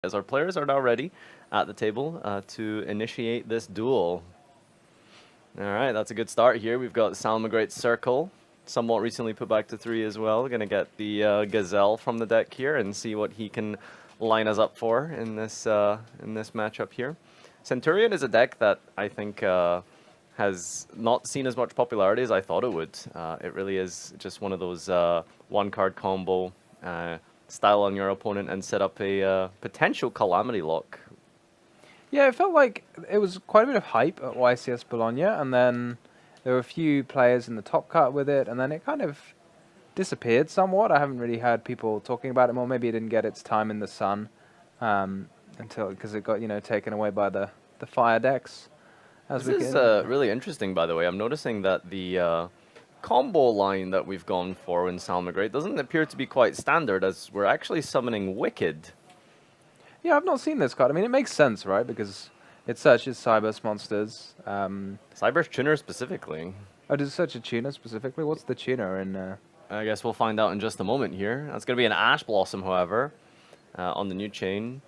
as our players are now ready at the table to initiate this duel. All right, that's a good start here. We've got Salamangreat Circle, somewhat recently put back to 3 as well. Going to get the Gazelle from the deck here and see what he can line us up for in this matchup here. Centurion is a deck that I think has not seen as much popularity as I thought it would. It really is just one of those one-card combo style on your opponent and set up a potential Calamity Lock. Yeah, it felt like it was quite a bit of hype at YCS Bologna, and then there were a few players in the top cut with it, and then it kind of disappeared somewhat. I haven't really heard people talking about it more. Maybe it didn't get its time in the sun because it got taken away by the fire decks. This is really interesting, by the way. I'm noticing that the combo line that we've gone for in Salamangreat doesn't appear to be quite standard, as we're actually summoning Wicked. Yeah, I've not seen this card. I mean, it makes sense, right? Because it searches Cyber's monsters. Cyber's tuner specifically. Oh, does it search a tuner specifically? What's the tuner in... I guess we'll find out in just a moment here. That's going to be an Ash Blossom, however, on the new chain.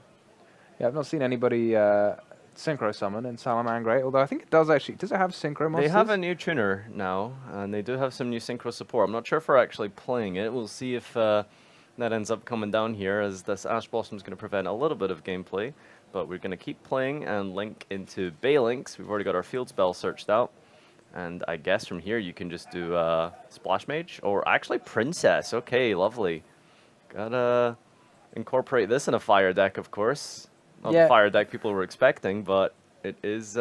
Yeah, I've not seen anybody synchro summon in Salamangreat, although I think it does actually... Does it have synchro monsters? They have a new tuner now, and they do have some new synchro support. I'm not sure if we're actually playing it. We'll see if that ends up coming down here, as this Ash Blossom is going to prevent a little bit of gameplay. But we're going to keep playing and link into Balinks. We've already got our field spell searched out. And I guess from here you can just do Splash Mage, or actually Princess. Okay, lovely. Gotta incorporate this in a fire deck, of course. Not the fire deck people were expecting, but it is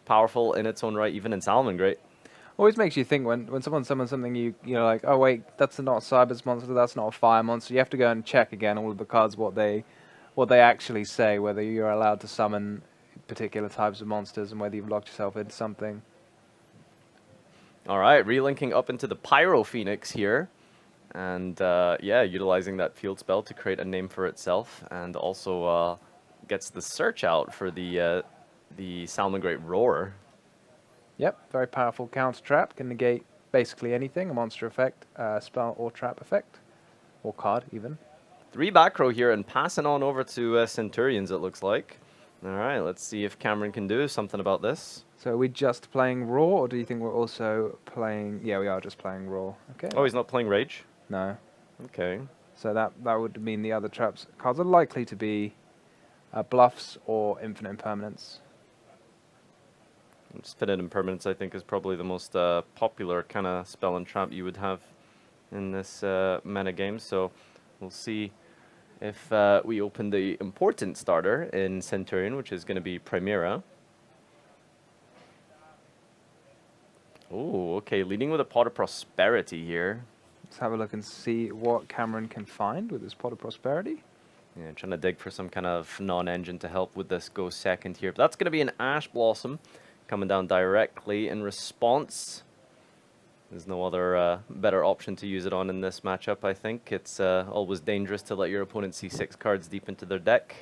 powerful in its own right, even in Salamangreat. Always makes you think when someone summons something, you're like, oh wait, that's not a Cyber's monster, that's not a fire monster. You have to go and check again all of the cards what they actually say, whether you're allowed to summon particular types of monsters and whether you've locked yourself into something. All right, relinking up into the Pyro Phoenix here. And yeah, utilizing that field spell to create a name for itself, and also gets the search out for the Salamangreat Roar. Yep, very powerful counter trap. Can negate basically anything, a monster effect, spell or trap effect, or card even. 3 back row here and passing on over to Centurions, it looks like. All right, let's see if Cameron can do something about this. So are we just playing Raw, or do you think we're also playing... Yeah, we are just playing Raw. Okay. Oh, he's not playing Rage? No. Okay. So that would mean the other traps cards are likely to be bluffs or infinite impermanence. Infinite Impermanence, I think, is probably the most popular kind of spell and trap you would have in this meta game. So we'll see if we open the important starter in Centurion, which is going to be Primera. Oh, okay, leading with a Pot of Prosperity here. Let's have a look and see what Cameron can find with his Pot of Prosperity. Yeah, trying to dig for some kind of non-engine to help with this go second here. But that's going to be an Ash Blossom coming down directly in response. There's no other better option to use it on in this matchup, I think. It's always dangerous to let your opponent see 6 cards deep into their deck.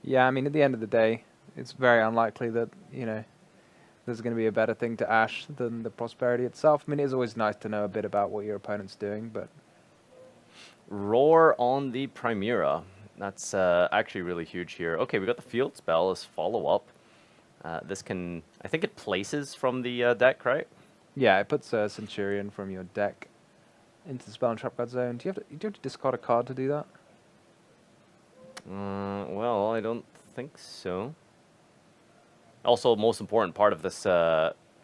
Yeah, I mean, at the end of the day, it's very unlikely that, there's going to be a better thing to Ash than the Prosperity itself. I mean, it's always nice to know a bit about what your opponent's doing, but... Roar on the Primera. That's actually really huge here. Okay, we got the field spell as follow-up. This can... I think it places from the deck, right? Yeah, it puts a Centurion from your deck into the spell and trap card zone. Do you have to discard a card to do that? Well, I don't think so. Also, most important part of this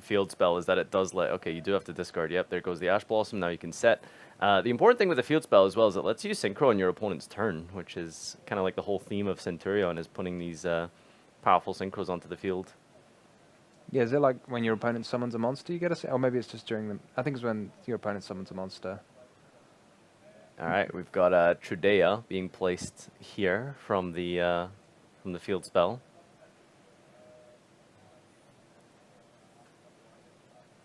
field spell is that it does let... Okay, you do have to discard. Yep, there goes the Ash Blossom. Now you can set. The important thing with the field spell as well is it lets you synchro on your opponent's turn, which is kind of like the whole theme of Centurion, is putting these powerful synchros onto the field. Yeah, is it like when your opponent summons a monster, you get a... Or maybe it's just during the... I think it's when your opponent summons a monster. All right, we've got Trudea being placed here from the field spell.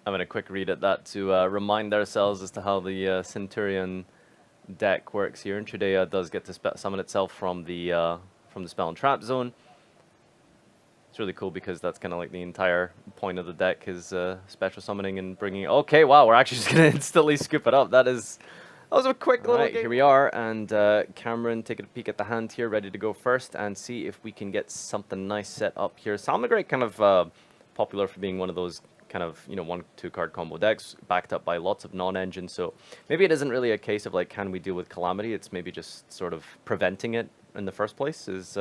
Having a quick read at that to remind ourselves as to how the Centurion deck works here. And Trudea does get to summon itself from the spell and trap zone. It's really cool because that's kind of like the entire point of the deck is special summoning and bringing... Okay, wow, we're actually just going to instantly scoop it up. That is was a quick All little right, game. Here we are, and Cameron taking a peek at the hand here, ready to go first and see if we can get something nice set up here. Salamangreat kind of popular for being one of those kind of, 1-2 card combo decks backed up by lots of non-engine. So maybe it isn't really a case of like, can we deal with Calamity? It's maybe just sort of preventing it in the first place is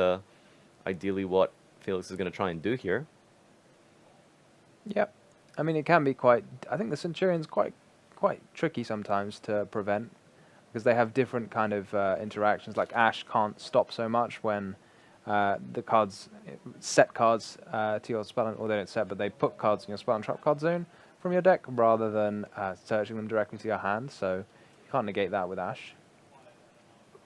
ideally what Felix is going to try and do here. Yep. I mean, it can be quite. I think the Centurion's quite tricky sometimes to prevent because they have different kind of interactions. Like Ash can't stop so much when the cards set cards to your spell, or they don't set, but they put cards in your spell and trap card zone from your deck rather than searching them directly to your hand. So you can't negate that with Ash.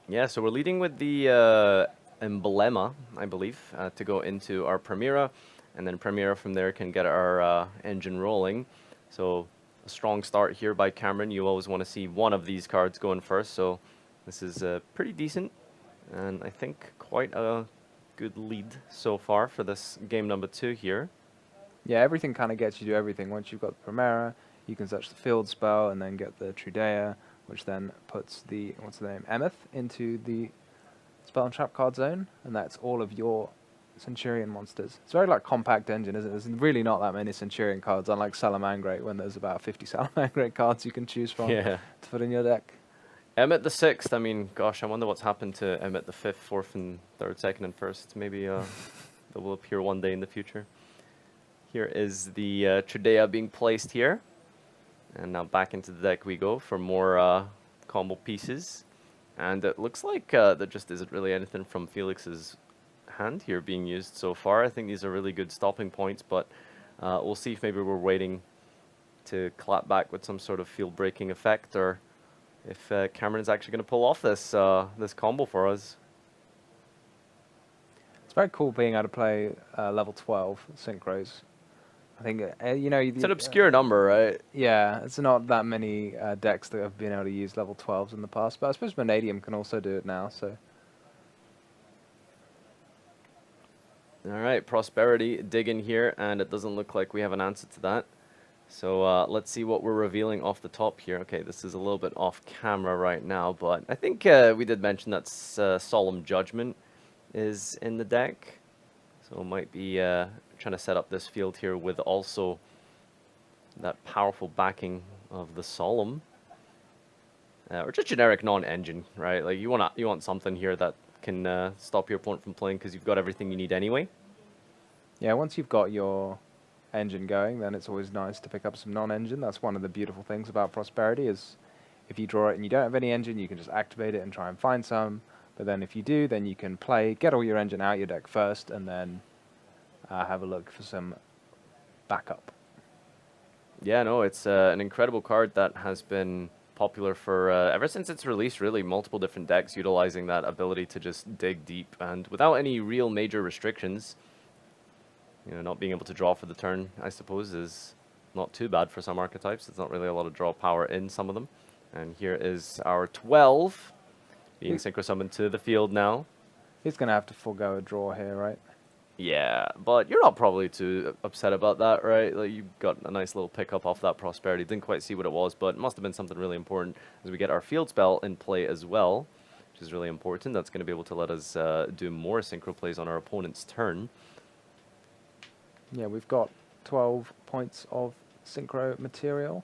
Yeah, so we're leading with the Emblema, I believe, to go into our Primera, and then Primera from there can get our engine rolling. So a strong start here by Cameron. You always want to see one of these cards going first, so this is pretty decent, and I think quite a good lead so far for this game number 2 here. Yeah, everything kind of gets you to everything. Once you've got the Primera, you can search the field spell and then get the Trudea, which then puts the, what's the name, Emeth into the spell and trap card zone, and that's all of your Centurion monsters. It's very like compact engine, isn't it? There's really not that many Centurion cards, unlike Salamangreat, when there's about 50 Salamangreat cards you can choose from to put in your deck. Emmet the 6th, I mean, gosh, I wonder what's happened to Emmet the 5th, 4th, and 3rd, 2nd, and 1st. Maybe that will appear one day in the future. Here is the Trudea being placed here. And now back into the deck we go for more combo pieces. And it looks like there just isn't really anything from Felix's hand here being used so far. I think these are really good stopping points, but we'll see if maybe we're waiting to clap back with some sort of field-breaking effect, or if Cameron is actually going to pull off this this combo for us. It's very cool being able to play level 12 synchros. I think, It's an obscure number, right? Yeah, it's not that many decks that have been able to use level 12s in the past, but I suppose Vanadium can also do it now, so. All right, Prosperity digging here, and it doesn't look like we have an answer to that. So let's see what we're revealing off the top here. Okay, this is a little bit off camera right now, but I think we did mention that Solemn Judgment is in the deck. So it might be trying to set up this field here with also that powerful backing of the Solemn. Or just generic non-engine, right? Like you want something here that can stop your opponent from playing because you've got everything you need anyway. Yeah, once you've got your engine going, then it's always nice to pick up some non-engine. That's one of the beautiful things about Prosperity is if you draw it and you don't have any engine, you can just activate it and try and find some. But then if you do, then you can get all your engine out your deck first and then have a look for some backup. Yeah, no, it's an incredible card that has been popular for ever since its release, really. Multiple different decks utilizing that ability to just dig deep and without any real major restrictions. Not being able to draw for the turn, I suppose, is not too bad for some archetypes. It's not really a lot of draw power in some of them. And here is our 12 being synchro summoned to the field now. He's going to have to forego a draw here, right? Yeah, but you're not probably too upset about that, right? Like, you got a nice little pickup off that Prosperity. Didn't quite see what it was, but it must have been something really important as we get our field spell in play as well, which is really important. That's going to be able to let us do more synchro plays on our opponent's turn. Yeah, we've got 12 points of synchro material.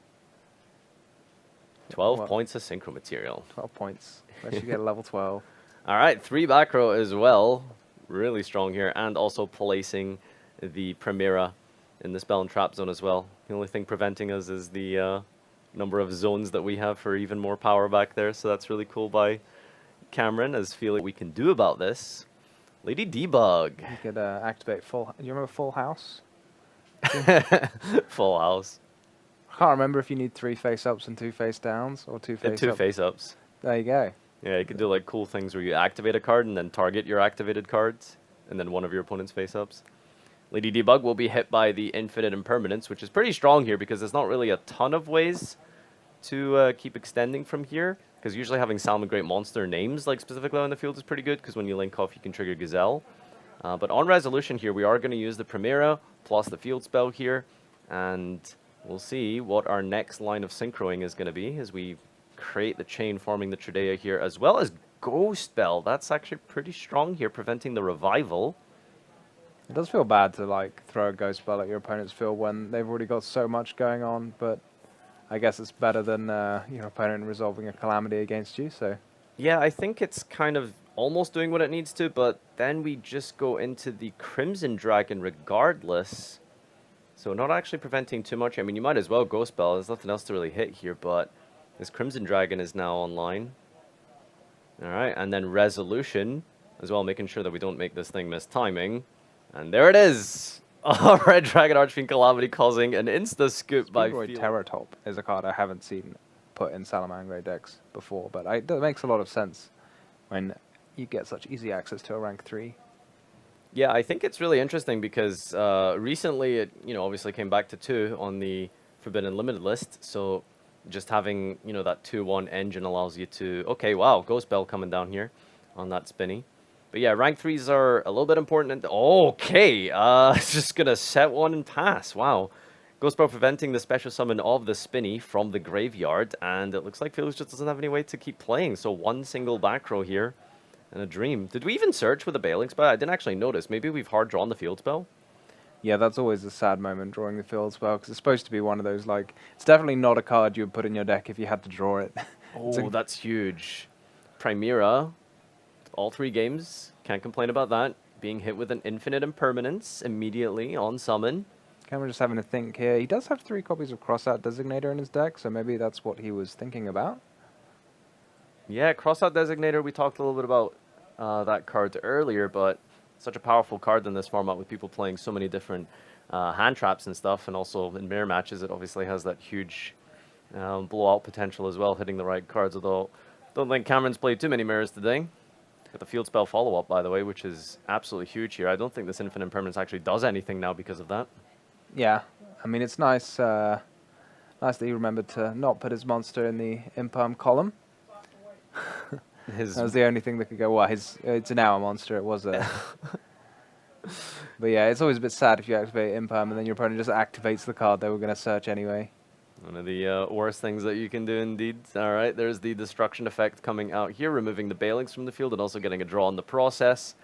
12 points of synchro material. 12 points. Let's you get a level 12. All right, 3 back row as well. Really strong here, and also placing the Primera in the spell and trap zone as well. The only thing preventing us is the number of zones that we have for even more power back there, so that's really cool by Cameron, as feeling we can do about this. Lady Debug. You could activate full. Do you remember Full House? Full house. I can't remember if you need 3 face-ups and 2 face-downs, or 2 face-ups. 2 face-ups. There you go. Yeah, you could do like cool things where you activate a card and then target your activated cards, and then one of your opponent's face-ups. Lady Debug will be hit by the Infinite Impermanence, which is pretty strong here because there's not really a ton of ways to keep extending from here. Because usually having Salamangreat monster names like specifically on the field is pretty good, because when you link off you can trigger Gazelle. But on resolution here, we are going to use the Primera plus the field spell here, and we'll see what our next line of synchroing is going to be as we create the chain, forming the Trudea here, as well as Ghost Bell. That's actually pretty strong here, preventing the revival. It does feel bad to like throw a ghost spell at your opponent's field when they've already got so much going on, but I guess it's better than your opponent resolving a calamity against you. So Yeah, I think it's kind of almost doing what it needs to, but then we just go into the Crimson Dragon regardless. So not actually preventing too much. I mean, you might as well Ghost Bell. There's nothing else to really hit here, but this Crimson Dragon is now online. All right, and then Resolution as well, making sure that we don't make this thing miss timing. And there it is! Red Dragon Archfiend Calamity causing an insta-scoop by Speedroid Felix. Terratop is a card I haven't seen put in Salamangreat decks before, but that makes a lot of sense when you get such easy access to a rank 3. Yeah, I think it's really interesting because recently it, obviously came back to 2 on the Forbidden Limited list. So just having, that 2-1 engine allows you to, okay, wow, Ghost Bell coming down here on that spinny. But yeah, rank 3s are a little bit important. And okay, just gonna set one and pass. Wow. Ghost Bell preventing the special summon of the spinny from the graveyard. And it looks like Felix just doesn't have any way to keep playing. So one single back row here. And a dream. Did we even search with a bailing spell? I didn't actually notice. Maybe we've hard drawn the field spell. Yeah, that's always a sad moment, drawing the field spell, because it's supposed to be one of those, like, it's definitely not a card you would put in your deck if you had to draw it. Oh, that's huge. Primera, all 3 games. Can't complain about that. Being hit with an infinite impermanence immediately on summon. Cameron just having to think here. He does have 3 copies of Crossout Designator in his deck, so maybe that's what he was thinking about. Yeah, Crossout Designator, we talked a little bit about that card earlier, but such a powerful card in this format with people playing so many different hand traps and stuff, and also in mirror matches it obviously has that huge blowout potential as well, hitting the right cards, although don't think Cameron's played too many mirrors today. Got the field spell follow-up, by the way, which is absolutely huge here. I don't think this infinite impermanence actually does anything now because of that. Yeah, I mean, it's nice nice that he remembered to not put his monster in the imperm column. That was the only thing that could go, well, it's an hour monster, it was a... But yeah, it's always a bit sad if you activate imperm and then your opponent just activates the card they were going to search anyway. One of the worst things that you can do indeed. All right, there's the destruction effect coming out here, removing the bailings from the field and also getting a draw in the process.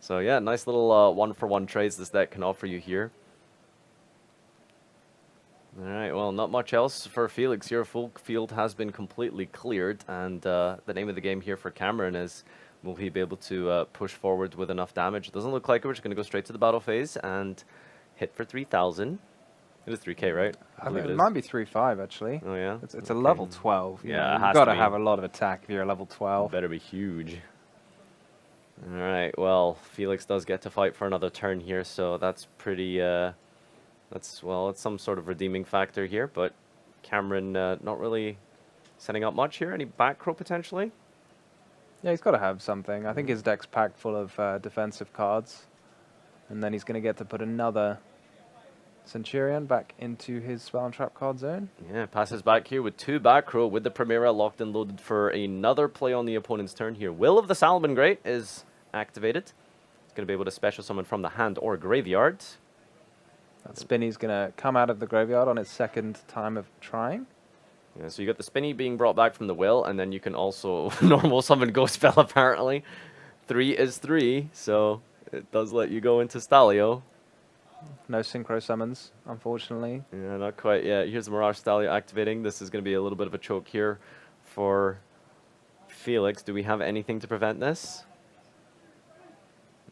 So yeah, nice little one-for-one trades this deck can offer you here. All right, well, not much else for Felix here. Full field has been completely cleared, and the name of the game here for Cameron is, will he be able to push forward with enough damage? It doesn't look like it. We're just going to go straight to the battle phase and hit for 3,000. It is 3k, right? I think it might be 3-5, actually. Oh, yeah? It's a level 12. Yeah, it you've has got to to be. have a lot of attack if you're a level 12. Better be huge. All right, well, Felix does get to fight for another turn here, so that's pretty... it's some sort of redeeming factor here, but Cameron not really setting up much here. Any back row potentially? Yeah, he's got to have something. I think his deck's packed full of defensive cards. And then he's going to get to put another Centurion back into his spell and trap card zone. Yeah, passes back here with 2 back row with the Primera locked and loaded for another play on the opponent's turn here. Will of the Salamangreat is activated. It's going to be able to special summon from the hand or graveyard. That Spinny's going to come out of the graveyard on its second time of trying. Yeah, so you got the Spinny being brought back from the Will, and then you can also normal summon Ghost Spell apparently. 3 is 3, so it does let you go into Stalio. No synchro summons, unfortunately. Yeah, not quite yet. Here's the Mirage Stalio activating. This is going to be a little bit of a choke here for Felix. Do we have anything to prevent this?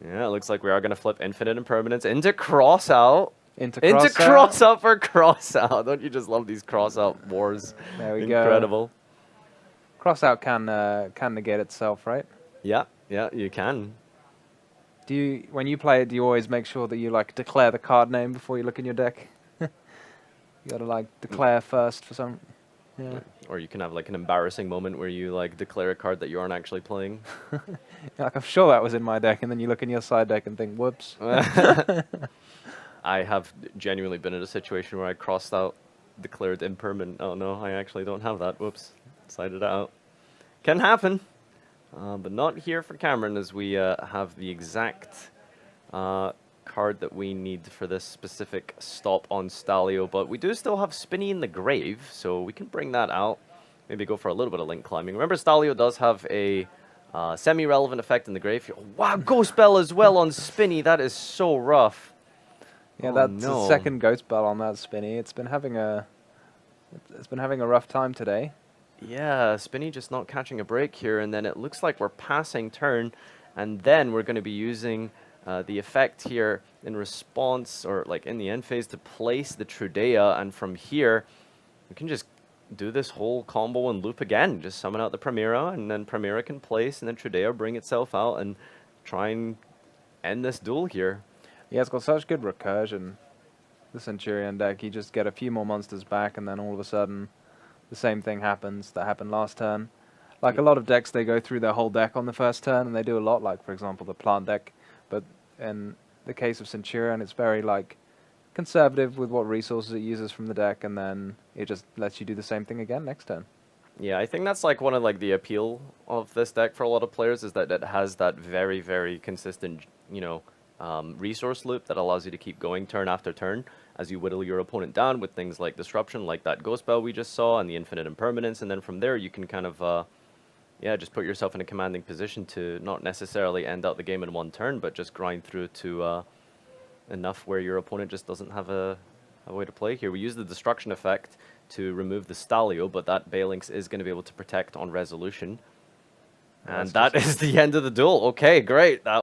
Yeah, it looks like we are going to flip Infinite Impermanence into Crossout. Into Crossout for Crossout. Don't you just love these Crossout wars? There we Incredible. go. Crossout can negate itself, right? Yeah, you can. Do you, when you play it, do you always make sure that you like declare the card name before you look in your deck? You gotta like declare first for some. Yeah. Or you can have like an embarrassing moment where you like declare a card that you aren't actually playing. Like, I'm sure that was in my deck, and then you look in your side deck and think, whoops. I have genuinely been in a situation where I crossed out declared impermanent. Oh no, I actually don't have that. Whoops. Decided out. Can happen. But not here for Cameron, as we have the exact card that we need for this specific stop on Stalio. But we do still have Spinny in the grave, so we can bring that out. maybe go for a little bit of link climbing. Remember, Stalio does have a semi-relevant effect in the graveyard. Wow, Ghost Bell as well on Spinny. That is so rough. Yeah, Oh, that's the no. second Ghost Bell on that Spinny. It's been having a rough time today. Yeah, Spinny just not catching a break here, and then it looks like we're passing turn, and then we're going to be using the effect here in response, or like in the end phase, to place the Trudea, and from here, we can just do this whole combo and loop again. Just summon out the Primera, and then Primera can place, and then Trudea bring itself out and try and end this duel here. Yeah, it's got such good recursion. The Centurion deck, you just get a few more monsters back, and then all of a sudden, the same thing happens that happened last turn. Like a lot of decks, they go through their whole deck on the first turn, and they do a lot, like, for example, the plant deck. But in the case of Centurion, it's very, like, conservative with what resources it uses from the deck, and then it just lets you do the same thing again next turn. Yeah, I think that's like one of like the appeal of this deck for a lot of players, is that it has that very, very consistent, resource loop that allows you to keep going turn after turn as you whittle your opponent down with things like disruption, like that Ghost Bell we just saw, and the infinite impermanence, and then from there you can kind of, just put yourself in a commanding position to not necessarily end out the game in one turn, but just grind through to enough where your opponent just doesn't have a way to play here. We use the destruction effect to remove the Stalio, but that Balinx is going to be able to protect on resolution. And that is the end of the duel. Okay, great. That